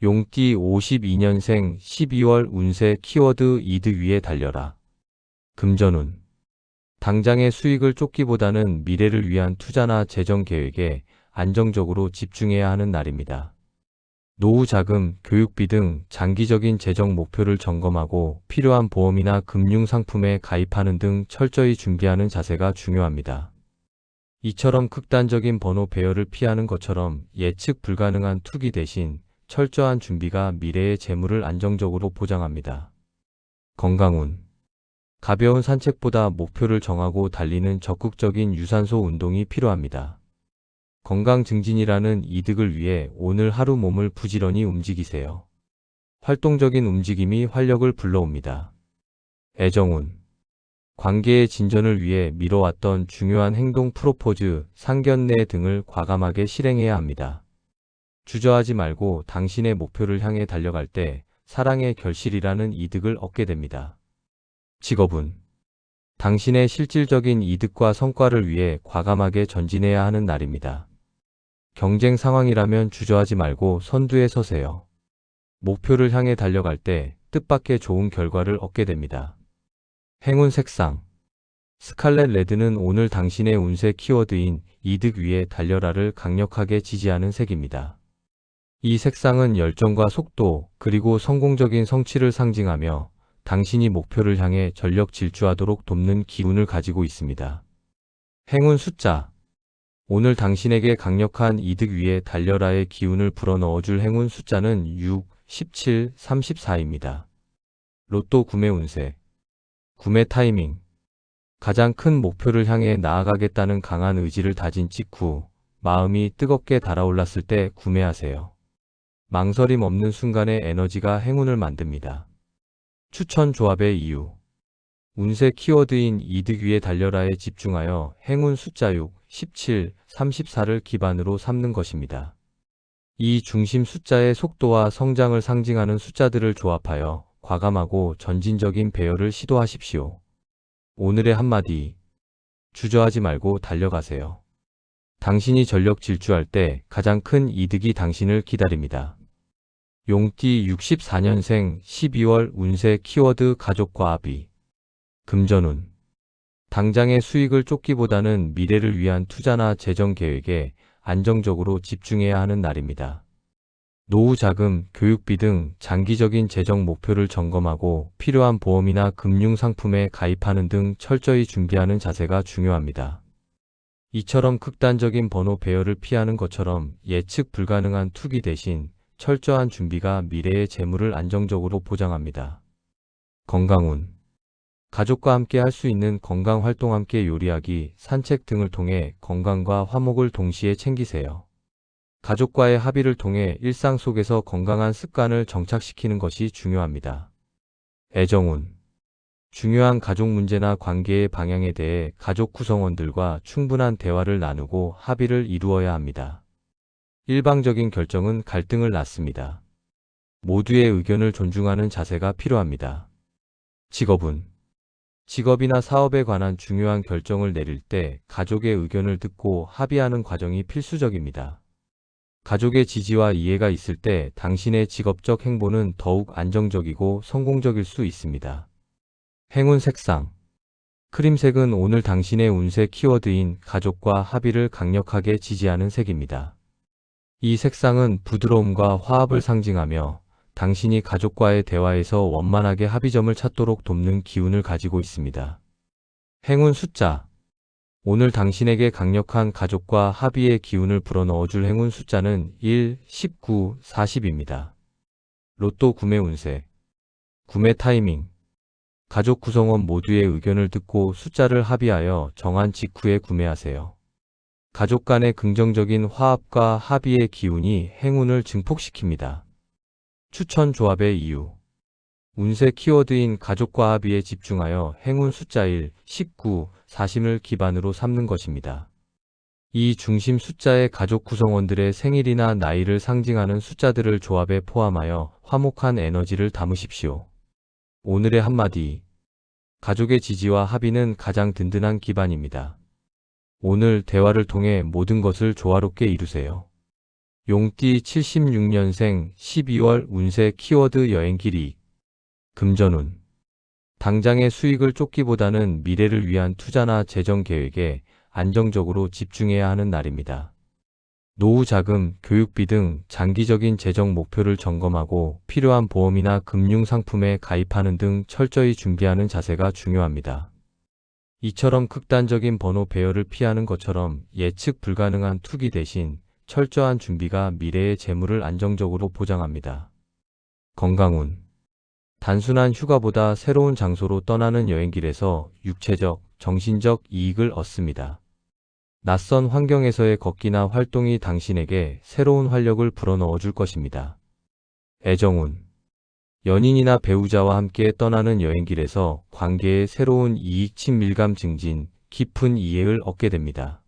용띠 52년생 12월 운세 키워드 이득 위에 달려라. 금전운. 당장의 수익을 쫓기보다는 미래를 위한 투자나 재정 계획에 안정적으로 집중해야 하는 날입니다. 노후 자금, 교육비 등 장기적인 재정 목표를 점검하고 필요한 보험이나 금융 상품에 가입하는 등 철저히 준비하는 자세가 중요합니다. 이처럼 극단적인 번호 배열을 피하는 것처럼 예측 불가능한 투기 대신 철저한 준비가 미래의 재물을 안정적으로 보장합니다. 건강운. 가벼운 산책보다 목표를 정하고 달리는 적극적인 유산소 운동이 필요합니다. 건강 증진이라는 이득을 위해 오늘 하루 몸을 부지런히 움직이세요. 활동적인 움직임이 활력을 불러옵니다. 애정운. 관계의 진전을 위해 미뤄왔던 중요한 행동 프로포즈, 상견례 등을 과감하게 실행해야 합니다. 주저하지 말고 당신의 목표를 향해 달려갈 때 사랑의 결실이라는 이득을 얻게 됩니다. 직업운. 당신의 실질적인 이득과 성과를 위해 과감하게 전진해야 하는 날입니다. 경쟁 상황이라면 주저하지 말고 선두에 서세요. 목표를 향해 달려갈 때 뜻밖의 좋은 결과를 얻게 됩니다. 행운 색상. 스칼렛 레드는 오늘 당신의 운세 키워드인 이득 위에 달려라를 강력하게 지지하는 색입니다. 이 색상은 열정과 속도, 그리고 성공적인 성취를 상징하며 당신이 목표를 향해 전력 질주하도록 돕는 기운을 가지고 있습니다. 행운 숫자. 오늘 당신에게 강력한 이득 위에 달려라의 기운을 불어넣어줄 행운 숫자는 6, 17, 34입니다. 로또 구매 운세. 구매 타이밍. 가장 큰 목표를 향해 나아가겠다는 강한 의지를 다진 직후 마음이 뜨겁게 달아올랐을 때 구매하세요. 망설임 없는 순간의 에너지가 행운을 만듭니다. 추천 조합의 이유. 운세 키워드인 이득 위에 달려라에 집중하여 행운 숫자 6, 17, 34를 기반으로 삼는 것입니다. 이 중심 숫자의 속도와 성장을 상징하는 숫자들을 조합하여 과감하고 전진적인 배열을 시도하십시오. 오늘의 한마디. 주저하지 말고 달려가세요. 당신이 전력 질주할 때 가장 큰 이득이 당신을 기다립니다. 용띠 64년생 12월 운세 키워드 가족과 합의. 금전운. 당장의 수익을 쫓기보다는 미래를 위한 투자나 재정 계획에 안정적으로 집중해야 하는 날입니다. 노후 자금, 교육비 등 장기적인 재정 목표를 점검하고 필요한 보험이나 금융 상품에 가입하는 등 철저히 준비하는 자세가 중요합니다. 이처럼 극단적인 번호 배열을 피하는 것처럼 예측 불가능한 투기 대신 철저한 준비가 미래의 재물을 안정적으로 보장합니다. 건강운. 가족과 함께 할 수 있는 건강 활동, 함께 요리하기, 산책 등을 통해 건강과 화목을 동시에 챙기세요. 가족과의 합의를 통해 일상 속에서 건강한 습관을 정착시키는 것이 중요합니다. 애정운. 중요한 가족 문제나 관계의 방향에 대해 가족 구성원들과 충분한 대화를 나누고 합의를 이루어야 합니다. 일방적인 결정은 갈등을 낳습니다. 모두의 의견을 존중하는 자세가 필요합니다. 직업운. 직업이나 사업에 관한 중요한 결정을 내릴 때 가족의 의견을 듣고 합의하는 과정이 필수적입니다. 가족의 지지와 이해가 있을 때 당신의 직업적 행보는 더욱 안정적이고 성공적일 수 있습니다. 행운 색상. 크림색은 오늘 당신의 운세 키워드인 가족과 합의를 강력하게 지지하는 색입니다. 이 색상은 부드러움과 화합을 상징하며 당신이 가족과의 대화에서 원만하게 합의점을 찾도록 돕는 기운을 가지고 있습니다. 행운 숫자. 오늘 당신에게 강력한 가족과 합의의 기운을 불어넣어줄 행운 숫자는 1, 19, 40입니다. 로또 구매 운세. 구매 타이밍. 가족 구성원 모두의 의견을 듣고 숫자를 합의하여 정한 직후에 구매하세요. 가족 간의 긍정적인 화합과 합의의 기운이 행운을 증폭시킵니다. 추천 조합의 이유. 운세 키워드인 가족과 합의에 집중하여 행운 숫자 1, 19, 40을 기반으로 삼는 것입니다. 이 중심 숫자의 가족 구성원들의 생일이나 나이를 상징하는 숫자들을 조합에 포함하여 화목한 에너지를 담으십시오. 오늘의 한마디. 가족의 지지와 합의는 가장 든든한 기반입니다. 오늘 대화를 통해 모든 것을 조화롭게 이루세요. 용띠 76년생 12월 운세 키워드 여행길이 금전운. 당장의 수익을 쫓기보다는 미래를 위한 투자나 재정 계획에 안정적으로 집중해야 하는 날입니다. 노후 자금, 교육비 등 장기적인 재정 목표를 점검하고 필요한 보험이나 금융 상품에 가입하는 등 철저히 준비하는 자세가 중요합니다. 이처럼 극단적인 번호 배열을 피하는 것처럼 예측 불가능한 투기 대신 철저한 준비가 미래의 재물을 안정적으로 보장합니다. 건강운. 단순한 휴가보다 새로운 장소로 떠나는 여행길에서 육체적, 정신적 이익을 얻습니다. 낯선 환경에서의 걷기나 활동이 당신에게 새로운 활력을 불어넣어 줄 것입니다. 애정운. 연인이나 배우자와 함께 떠나는 여행길에서 관계의 새로운 이익, 친밀감 증진, 깊은 이해를 얻게 됩니다.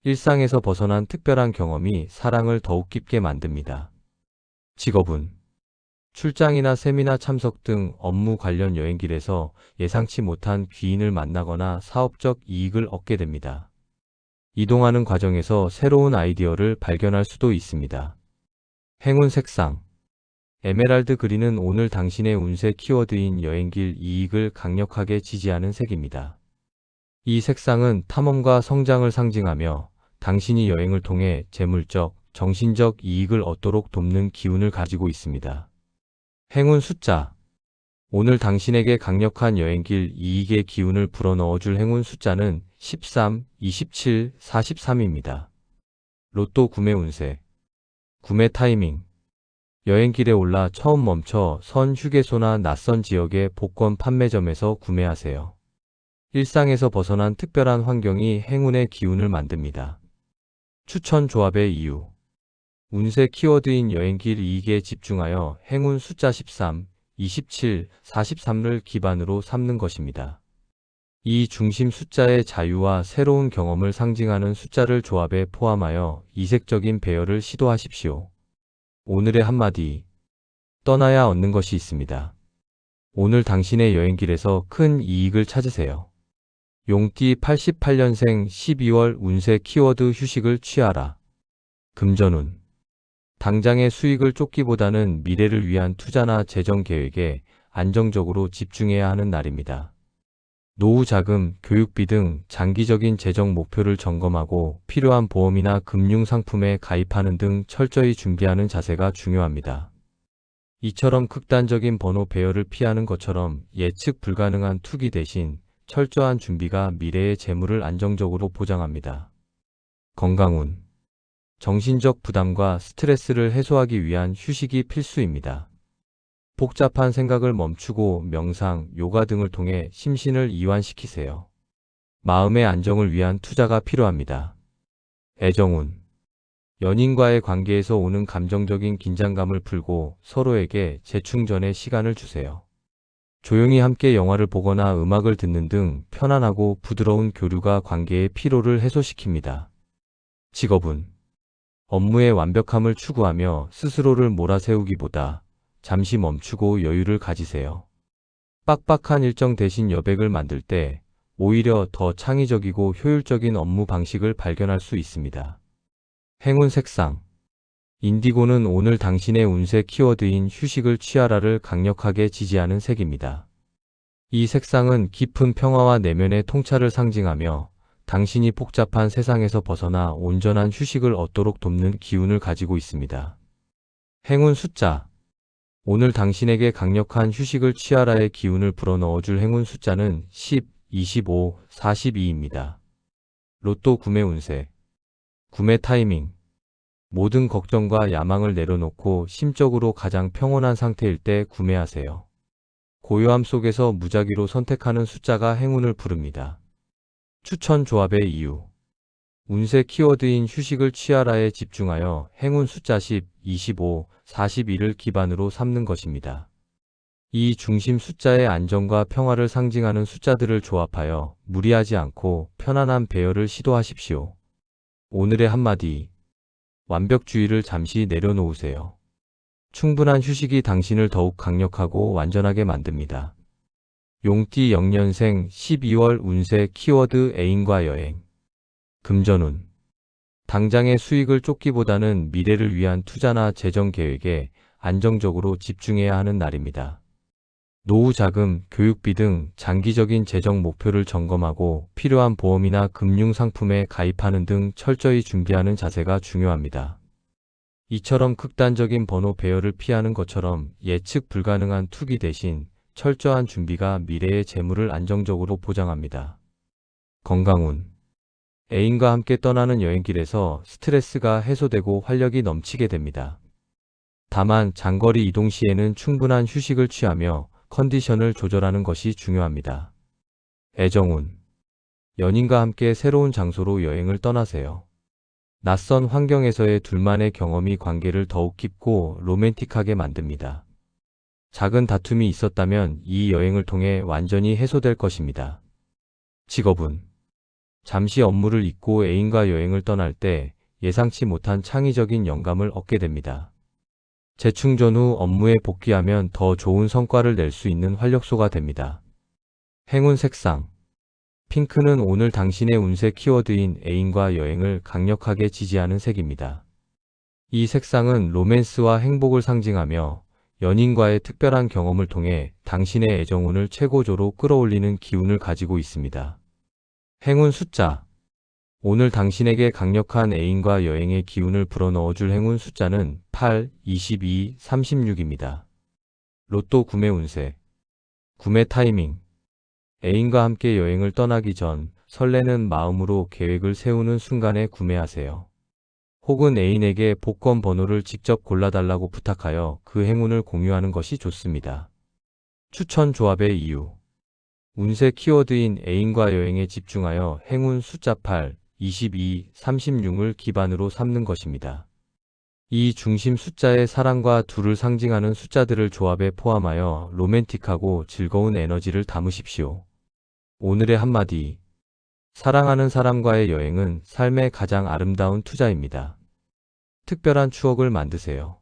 일상에서 벗어난 특별한 경험이 사랑을 더욱 깊게 만듭니다. 직업운. 출장이나 세미나 참석 등 업무 관련 여행길에서 예상치 못한 귀인을 만나거나 사업적 이익을 얻게 됩니다. 이동하는 과정에서 새로운 아이디어를 발견할 수도 있습니다. 행운 색상. 에메랄드 그린은 오늘 당신의 운세 키워드인 여행길 이익을 강력하게 지지하는 색입니다. 이 색상은 탐험과 성장을 상징하며 당신이 여행을 통해 재물적, 정신적 이익을 얻도록 돕는 기운을 가지고 있습니다. 행운 숫자. 오늘 당신에게 강력한 여행길 이익의 기운을 불어넣어줄 행운 숫자는 13, 27, 43입니다. 로또 구매 운세. 구매 타이밍. 여행길에 올라 처음 멈춰 선 휴게소나 낯선 지역의 복권 판매점에서 구매하세요. 일상에서 벗어난 특별한 환경이 행운의 기운을 만듭니다. 추천 조합의 이유. 운세 키워드인 여행길 이익에 집중하여 행운 숫자 13, 27, 43을 기반으로 삼는 것입니다. 이 중심 숫자의 자유와 새로운 경험을 상징하는 숫자를 조합에 포함하여 이색적인 배열을 시도하십시오. 오늘의 한마디. 떠나야 얻는 것이 있습니다. 오늘 당신의 여행길에서 큰 이익을 찾으세요. 용띠 88년생 12월 운세 키워드 휴식을 취하라. 금전운. 당장의 수익을 쫓기보다는 미래를 위한 투자나 재정 계획에 안정적으로 집중해야 하는 날입니다. 노후 자금, 교육비 등 장기적인 재정 목표를 점검하고 필요한 보험이나 금융 상품에 가입하는 등 철저히 준비하는 자세가 중요합니다. 이처럼 극단적인 번호 배열을 피하는 것처럼 예측 불가능한 투기 대신 철저한 준비가 미래의 재물을 안정적으로 보장합니다. 건강운. 정신적 부담과 스트레스를 해소하기 위한 휴식이 필수입니다. 복잡한 생각을 멈추고 명상, 요가 등을 통해 심신을 이완시키세요. 마음의 안정을 위한 투자가 필요합니다. 애정운. 연인과의 관계에서 오는 감정적인 긴장감을 풀고 서로에게 재충전의 시간을 주세요. 조용히 함께 영화를 보거나 음악을 듣는 등 편안하고 부드러운 교류가 관계의 피로를 해소시킵니다. 직업운. 업무의 완벽함을 추구하며 스스로를 몰아세우기보다 잠시 멈추고 여유를 가지세요. 빡빡한 일정 대신 여백을 만들 때 오히려 더 창의적이고 효율적인 업무 방식을 발견할 수 있습니다. 행운 색상. 인디고는 오늘 당신의 운세 키워드인 휴식을 취하라를 강력하게 지지하는 색입니다. 이 색상은 깊은 평화와 내면의 통찰을 상징하며 당신이 복잡한 세상에서 벗어나 온전한 휴식을 얻도록 돕는 기운을 가지고 있습니다. 행운 숫자. 오늘 당신에게 강력한 휴식을 취하라의 기운을 불어넣어줄 행운 숫자는 10, 25, 42입니다. 로또 구매 운세. 구매 타이밍. 모든 걱정과 야망을 내려놓고 심적으로 가장 평온한 상태일 때 구매하세요. 고요함 속에서 무작위로 선택하는 숫자가 행운을 부릅니다. 추천 조합의 이유. 운세 키워드인 휴식을 취하라에 집중하여 행운 숫자 10, 25, 42를 기반으로 삼는 것입니다. 이 중심 숫자의 안정과 평화를 상징하는 숫자들을 조합하여 무리하지 않고 편안한 배열을 시도하십시오. 오늘의 한마디. 완벽주의를 잠시 내려놓으세요. 충분한 휴식이 당신을 더욱 강력하고 완전하게 만듭니다. 용띠 0년생 12월 운세 키워드 애인과 여행. 금전운. 당장의 수익을 쫓기보다는 미래를 위한 투자나 재정 계획에 안정적으로 집중해야 하는 날입니다. 노후 자금, 교육비 등 장기적인 재정 목표를 점검하고 필요한 보험이나 금융 상품에 가입하는 등 철저히 준비하는 자세가 중요합니다. 이처럼 극단적인 번호 배열을 피하는 것처럼 예측 불가능한 투기 대신 철저한 준비가 미래의 재물을 안정적으로 보장합니다. 건강운. 애인과 함께 떠나는 여행길에서 스트레스가 해소되고 활력이 넘치게 됩니다. 다만 장거리 이동 시에는 충분한 휴식을 취하며 컨디션을 조절하는 것이 중요합니다. 애정운. 연인과 함께 새로운 장소로 여행을 떠나세요. 낯선 환경에서의 둘만의 경험이 관계를 더욱 깊고 로맨틱하게 만듭니다. 작은 다툼이 있었다면 이 여행을 통해 완전히 해소될 것입니다. 직업운. 잠시 업무를 잊고 애인과 여행을 떠날 때 예상치 못한 창의적인 영감을 얻게 됩니다. 재충전 후 업무에 복귀하면 더 좋은 성과를 낼 수 있는 활력소가 됩니다. 행운 색상. 핑크는 오늘 당신의 운세 키워드인 애인과 여행을 강력하게 지지하는 색입니다. 이 색상은 로맨스와 행복을 상징하며 연인과의 특별한 경험을 통해 당신의 애정운을 최고조로 끌어올리는 기운을 가지고 있습니다. 행운 숫자. 오늘 당신에게 강력한 애인과 여행의 기운을 불어넣어줄 행운 숫자는 8, 22, 36입니다. 로또 구매 운세. 구매 타이밍. 애인과 함께 여행을 떠나기 전 설레는 마음으로 계획을 세우는 순간에 구매하세요. 혹은 애인에게 복권 번호를 직접 골라달라고 부탁하여 그 행운을 공유하는 것이 좋습니다. 추천 조합의 이유. 운세 키워드인 애인과 여행에 집중하여 행운 숫자 8, 22, 36을 기반으로 삼는 것입니다. 이 중심 숫자의 사랑과 둘을 상징하는 숫자들을 조합에 포함하여 로맨틱하고 즐거운 에너지를 담으십시오. 오늘의 한마디. 사랑하는 사람과의 여행은 삶의 가장 아름다운 투자입니다. 특별한 추억을 만드세요.